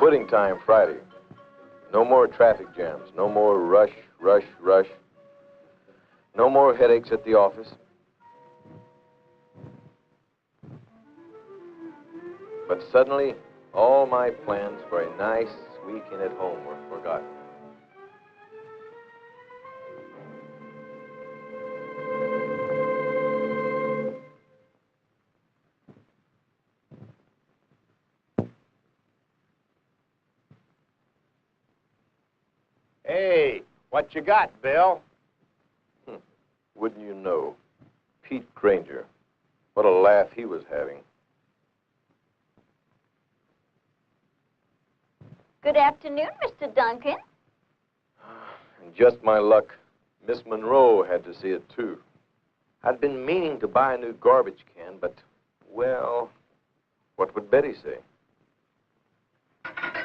Quitting time Friday. No more traffic jams. No more rush, rush, rush. No more headaches at the office. But suddenly, all my plans for a nice weekend at home were forgotten. Hey, what you got, Bill? Wouldn't you know? Pete Granger. What a laugh he was having. Good afternoon, Mr. Duncan. And just my luck, Miss Monroe had to see it, too. I'd been meaning to buy a new garbage can, but, well, what would Betty say?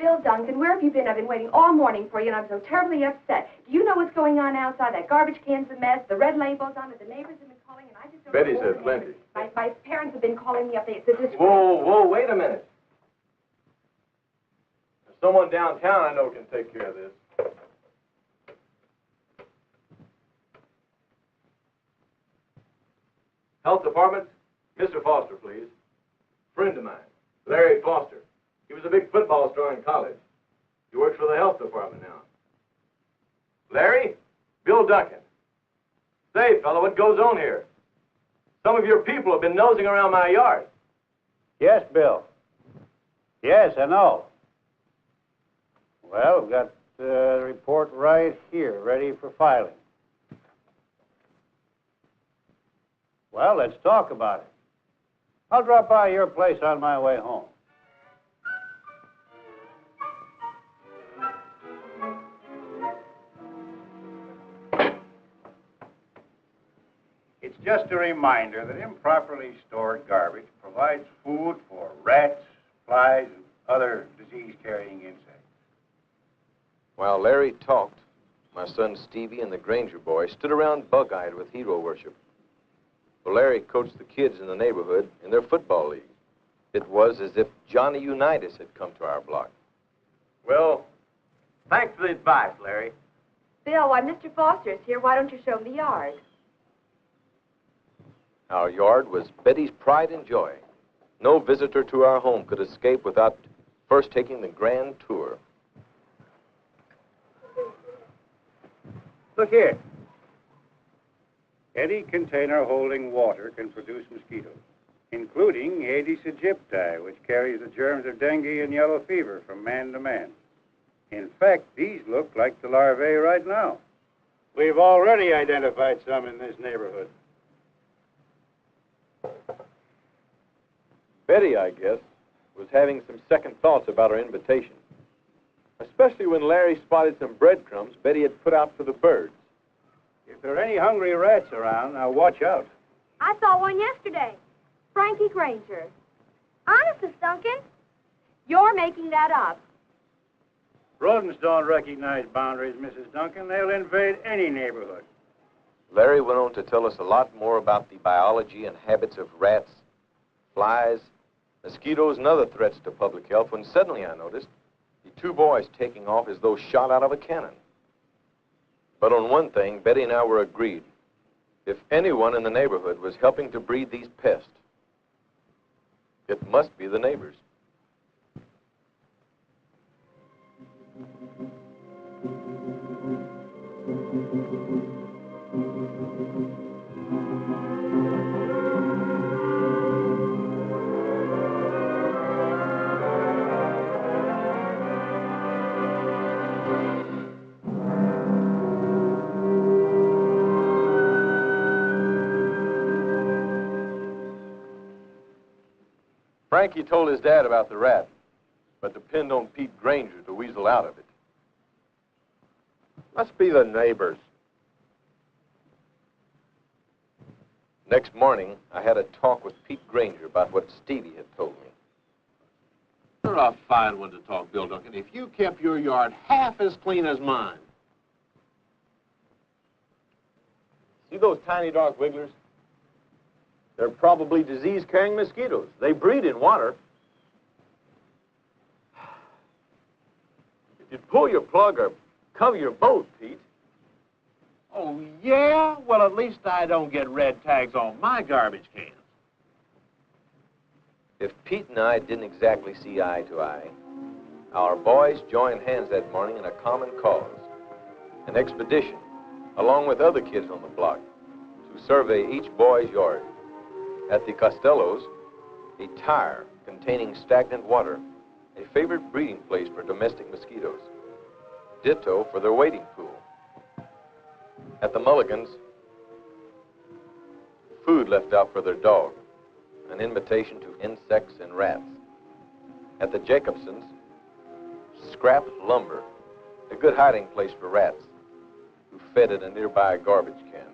Bill Duncan, where have you been? I've been waiting all morning for you, and I'm so terribly upset. Do you know what's going on outside? That garbage can's a mess. The red label's on it. The neighbors have been calling, and I just don't Betty know. said plenty. My parents have been calling me up. They said this. Whoa, wait a minute. There's someone downtown I know can take care of this. Health Department, Mr. Foster, please. Friend of mine, Larry Foster. He was a big football star in college. He works for the Health Department now. Larry? Bill Duncan. Say, fellow, what goes on here? Some of your people have been nosing around my yard. Yes, Bill. Yes, I know. Well, we've got the report right here, ready for filing. Well, let's talk about it. I'll drop by your place on my way home. It's just a reminder that improperly stored garbage provides food for rats, flies, and other disease-carrying insects. While Larry talked, my son Stevie and the Granger boy stood around bug-eyed with hero worship. Well, Larry coached the kids in the neighborhood in their football league. It was as if Johnny Unitas had come to our block. Well, thanks for the advice, Larry. Bill, why, Mr. Foster's here. Why don't you show him the yard? Our yard was Betty's pride and joy. No visitor to our home could escape without first taking the grand tour. Look here. Any container holding water can produce mosquitoes, including Aedes aegypti, which carries the germs of dengue and yellow fever from man to man. In fact, these look like the larvae right now. We've already identified some in this neighborhood. Betty, I guess, was having some second thoughts about our invitation. Especially when Larry spotted some breadcrumbs Betty had put out for the birds. If there are any hungry rats around, now watch out. I saw one yesterday. Frankie Granger. Honest, Miss Duncan. You're making that up. Rodents don't recognize boundaries, Mrs. Duncan. They'll invade any neighborhood. Larry went on to tell us a lot more about the biology and habits of rats, flies, mosquitoes, and other threats to public health when suddenly I noticed the two boys taking off as though shot out of a cannon. But on one thing, Betty and I were agreed. If anyone in the neighborhood was helping to breed these pests, it must be the neighbors. Frankie told his dad about the rat, but depend on Pete Granger to weasel out of it. Must be the neighbors. Next morning, I had a talk with Pete Granger about what Stevie had told me. You're a fine one to talk, Bill Duncan. If you kept your yard half as clean as mine. See those tiny dark wigglers? They're probably disease-carrying mosquitoes. They breed in water. You'd pull your plug or cover your boat, Pete. Oh, yeah? Well, at least I don't get red tags on my garbage cans. If Pete and I didn't exactly see eye to eye, our boys joined hands that morning in a common cause, an expedition, along with other kids on the block, to survey each boy's yard. At the Costellos, a tire containing stagnant water, a favorite breeding place for domestic mosquitoes. Ditto for their wading pool. At the Mulligans, food left out for their dog, an invitation to insects and rats. At the Jacobsons, scrap lumber, a good hiding place for rats who fed in a nearby garbage can.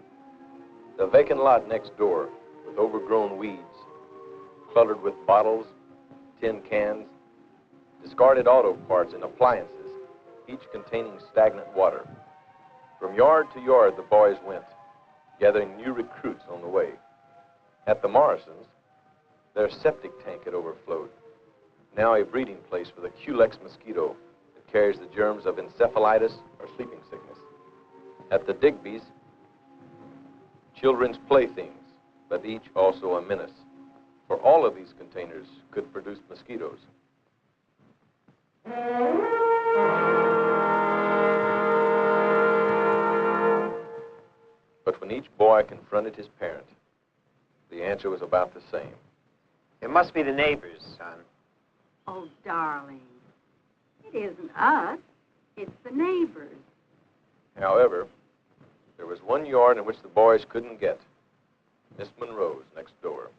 The vacant lot next door with overgrown weeds, cluttered with bottles, tin cans, discarded auto parts and appliances, each containing stagnant water. From yard to yard the boys went, gathering new recruits on the way. At the Morrisons, their septic tank had overflowed, now a breeding place for the Culex mosquito that carries the germs of encephalitis or sleeping sickness. At the Digby's, children's playthings, but each also a menace, for all of these containers could produce mosquitoes. But when each boy confronted his parent, the answer was about the same. It must be the neighbors, son. Oh, darling, it isn't us. It's the neighbors. However, there was one yard in which the boys couldn't get. Miss Monroe's next door.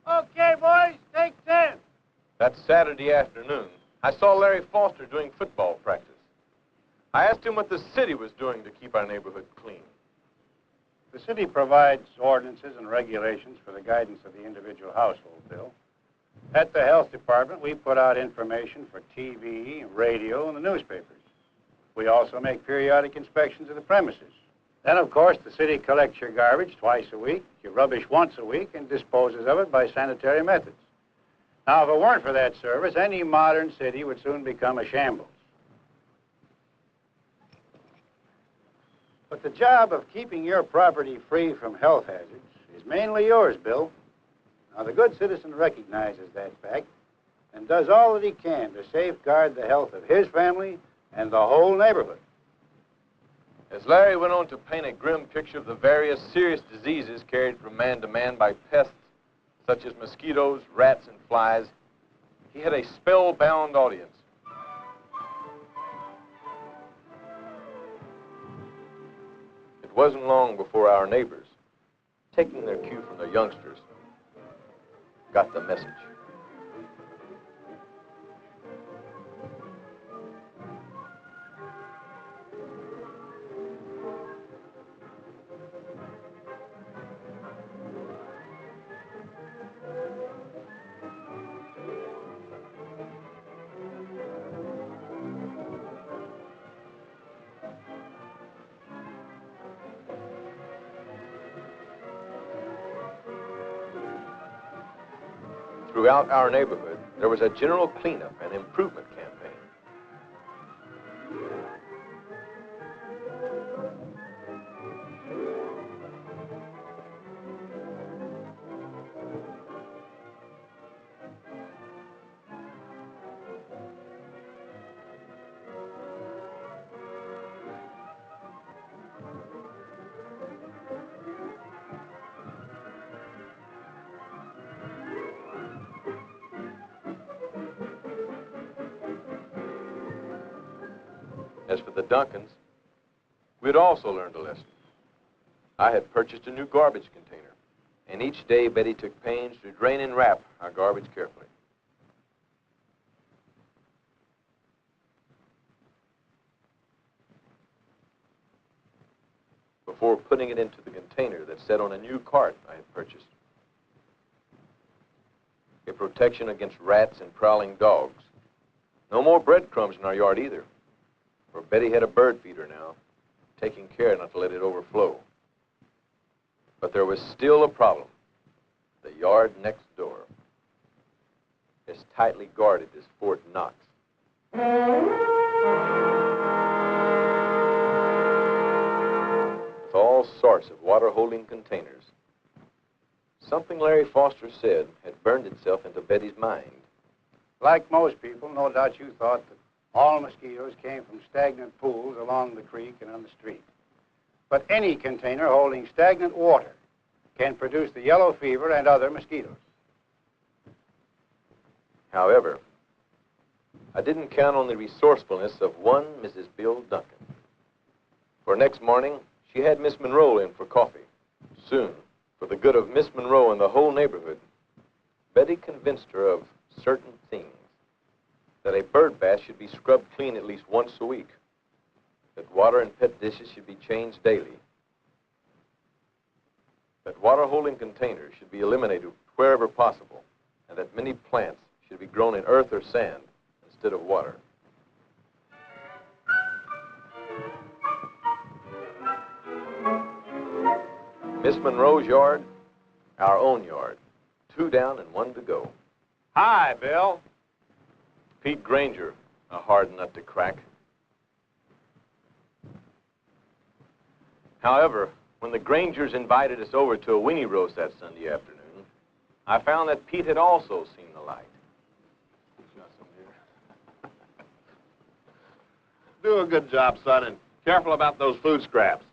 Okay, boys, take 10. That Saturday afternoon, I saw Larry Foster doing football practice. I asked him what the city was doing to keep our neighborhood clean. The city provides ordinances and regulations for the guidance of the individual household, Bill. At the health department, we put out information for TV, radio, and the newspapers. We also make periodic inspections of the premises. Then, of course, the city collects your garbage twice a week, your rubbish once a week, and disposes of it by sanitary methods. Now, if it weren't for that service, any modern city would soon become a shambles. But the job of keeping your property free from health hazards is mainly yours, Bill. Now, the good citizen recognizes that fact and does all that he can to safeguard the health of his family and the whole neighborhood. As Larry went on to paint a grim picture of the various serious diseases carried from man to man by pests such as mosquitoes, rats, and flies, he had a spellbound audience. It wasn't long before our neighbors, taking their cue from their youngsters, got the message. Throughout our neighborhood, there was a general cleanup and improvement campaign. As for the Duncans, we had also learned a lesson. I had purchased a new garbage container, and each day Betty took pains to drain and wrap our garbage carefully. Before putting it into the container that sat on a new cart I had purchased. A protection against rats and prowling dogs. No more breadcrumbs in our yard either. For Betty had a bird feeder now, taking care not to let it overflow. But there was still a problem. The yard next door, as tightly guarded as Fort Knox. With all sorts of water-holding containers. Something Larry Foster said had burned itself into Betty's mind. Like most people, no doubt you thought that all mosquitoes came from stagnant pools along the creek and on the street. But any container holding stagnant water can produce the yellow fever and other mosquitoes. However, I didn't count on the resourcefulness of one Mrs. Bill Duncan. For next morning, she had Miss Monroe in for coffee. Soon, for the good of Miss Monroe and the whole neighborhood, Betty convinced her of certain things. That a bird bath should be scrubbed clean at least once a week. That water and pet dishes should be changed daily. That water-holding containers should be eliminated wherever possible. And that many plants should be grown in earth or sand instead of water. Miss Monroe's yard, our own yard. 2 down and 1 to go. Hi, Bill. Pete Granger, a hard nut to crack. However, when the Grangers invited us over to a weenie roast that Sunday afternoon, I found that Pete had also seen the light. Do a good job, son, and careful about those food scraps.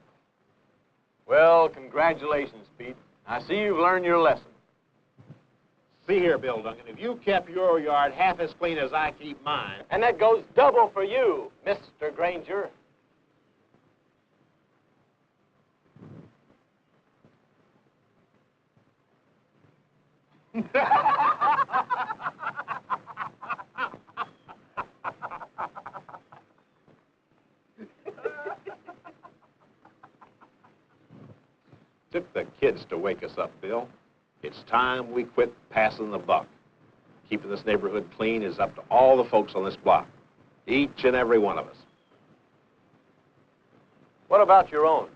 Well, congratulations, Pete. I see you've learned your lesson. See here, Bill Duncan, if you kept your yard half as clean as I keep mine... And that goes double for you, Mr. Granger. Took the kids to wake us up, Bill. It's time we quit passing the buck. Keeping this neighborhood clean is up to all the folks on this block. Each and every one of us. What about your own?